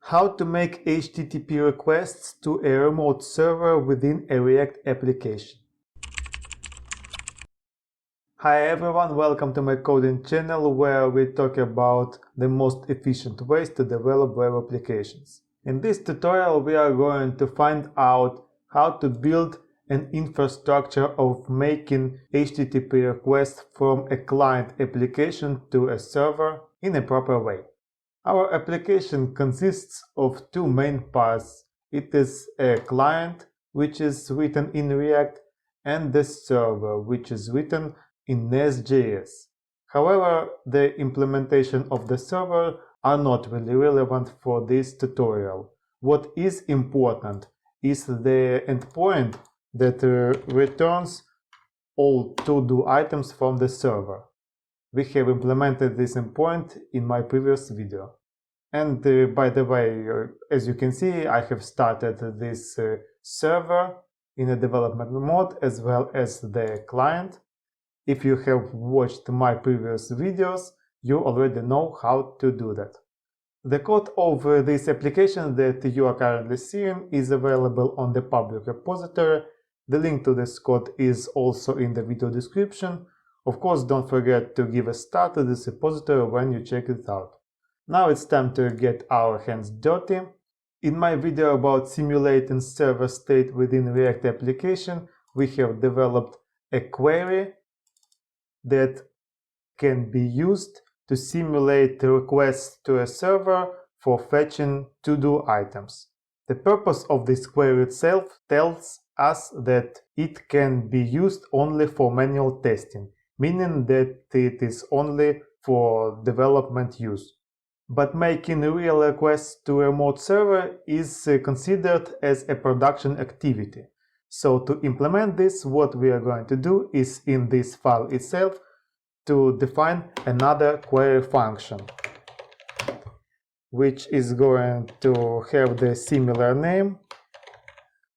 How to make HTTP requests to a remote server within a React application. Hi everyone, welcome to my coding channel where we talk about the most efficient ways to develop web applications. In this tutorial we are going to find out how to build an infrastructure of making HTTP requests from a client application to a server in a proper way. Our application consists of two main parts. It is a client, which is written in React, and the server, which is written in Nest.js. However, the implementation of the server are not really relevant for this tutorial. What is important is the endpoint that returns all to-do items from the server. We have implemented this endpoint in my previous video. And by the way, as you can see, I have started this server in a development mode as well as the client. If you have watched my previous videos, you already know how to do that. The code of this application that you are currently seeing is available on the public repository. The link to this code is also in the video description. Of course, don't forget to give a start to this repository when you check it out. Now it's time to get our hands dirty. In my video about simulating server state within React application, we have developed a query that can be used to simulate requests to a server for fetching to-do items. The purpose of this query itself tells us that it can be used only for manual testing, meaning that it is only for development use. But making real requests to a remote server is considered as a production activity. So to implement this, what we are going to do is in this file itself to define another query function, which is going to have the similar name,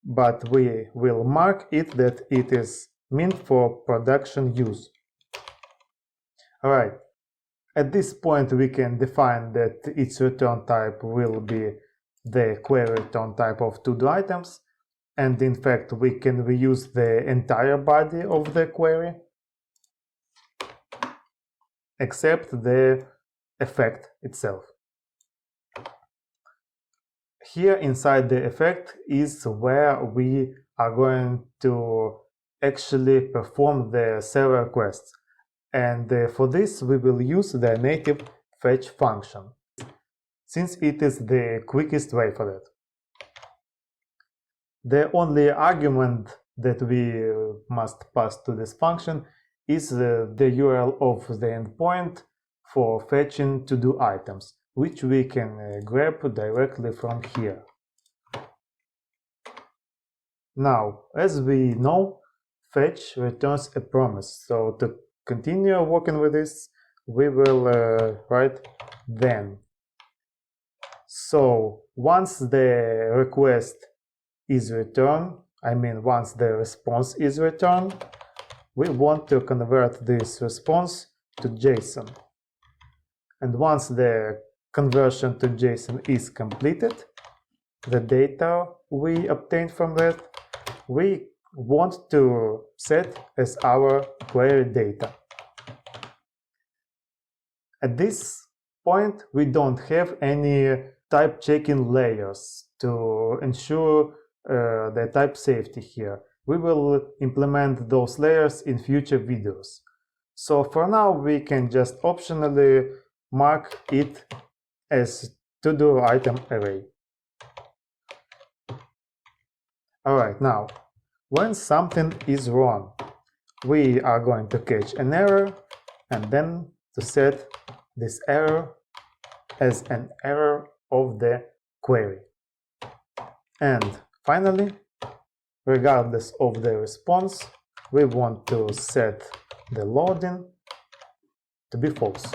but we will mark it that it is meant for production use. Alright. At this point, we can define that its return type will be the query return type of to-do items, and in fact, we can reuse the entire body of the query, except the effect itself. Here inside the effect is where we are going to actually perform the server requests. And for this we will use the native fetch function, since it is the quickest way for that. The only argument that we must pass to this function is the URL of the endpoint for fetching to-do items, which we can grab directly from here. Now, as we know, fetch returns a promise, so to continue working with this, we will write then. So once the request is returned, once the response is returned, we want to convert this response to JSON. And once the conversion to JSON is completed, the data we obtained from that, we want to set as our query data. At this point, we don't have any type checking layers to ensure the type safety here. We will implement those layers in future videos. So for now, we can just optionally mark it as to-do item array. Alright, now, when something is wrong, we are going to catch an error and then to set this error as an error of the query. And finally, regardless of the response, we want to set the loading to be false.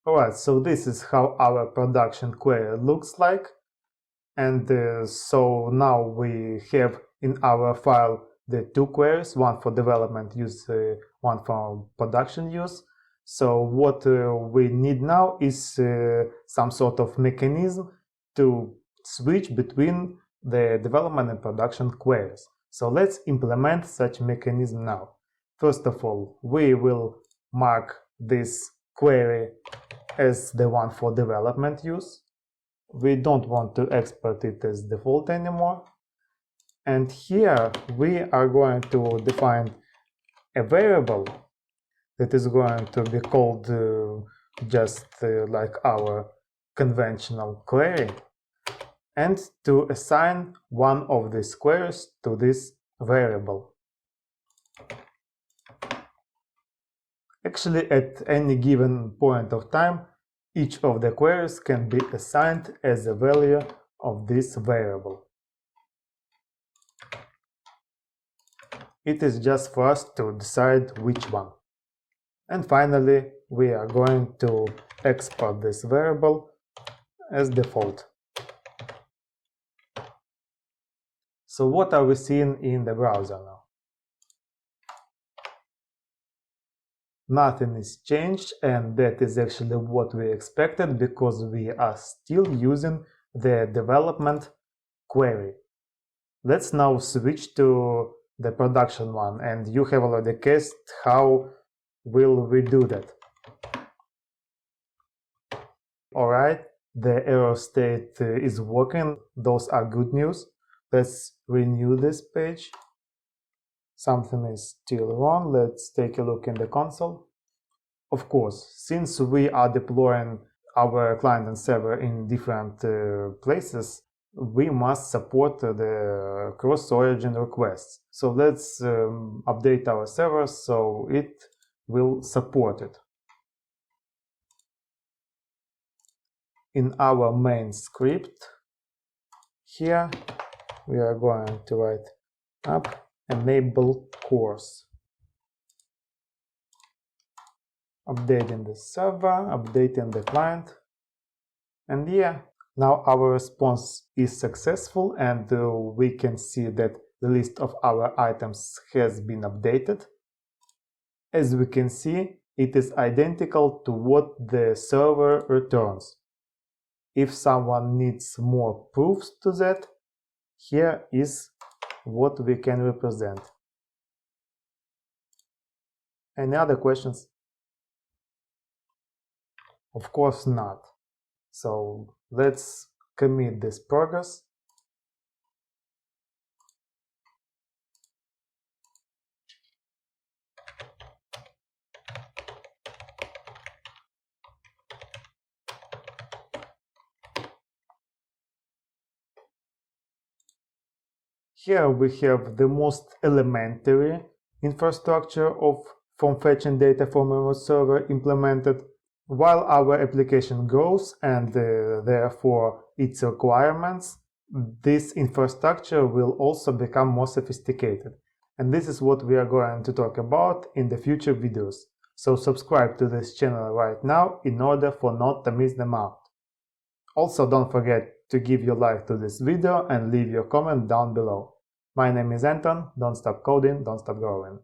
Alright, so this is how our production query looks like. And so now we have in our file the two queries, one for development use, one for production use. So what we need now is some sort of mechanism to switch between the development and production queries. So let's implement such mechanism now. First of all, we will mark this query as the one for development use. We don't want to export it as default anymore. And here we are going to define a variable that is going to be called just like our conventional query, and to assign one of these queries to this variable. Actually, at any given point of time, each of the queries can be assigned as a value of this variable. It is just for us to decide which one. And finally, we are going to export this variable as default. So what are we seeing in the browser now? Nothing is changed, and that is actually what we expected, because we are still using the development query. Let's now switch to the production one, and you have already guessed how will we do that. Alright, the error state is working. Those are good news. Let's renew this page. Something is still wrong. Let's take a look in the console. Of course, since we are deploying our client and server in different places, we must support the cross-origin requests. So let's update our server so it will support it. In our main script, here we are going to write up enable course, updating the server, updating the client, and yeah, now our response is successful, and we can see that the list of our items has been updated. As we can see, it is identical to what the server returns. If someone needs more proofs to that, here is what we can represent. Any other questions? Of course not. So let's commit this progress. Here we have the most elementary infrastructure of from fetching data from our server implemented. While our application grows and therefore its requirements, this infrastructure will also become more sophisticated. And this is what we are going to talk about in the future videos. So subscribe to this channel right now in order for not to miss them out. Also, don't forget to give your like to this video and leave your comment down below. My name is Anton. Don't stop coding, don't stop growing.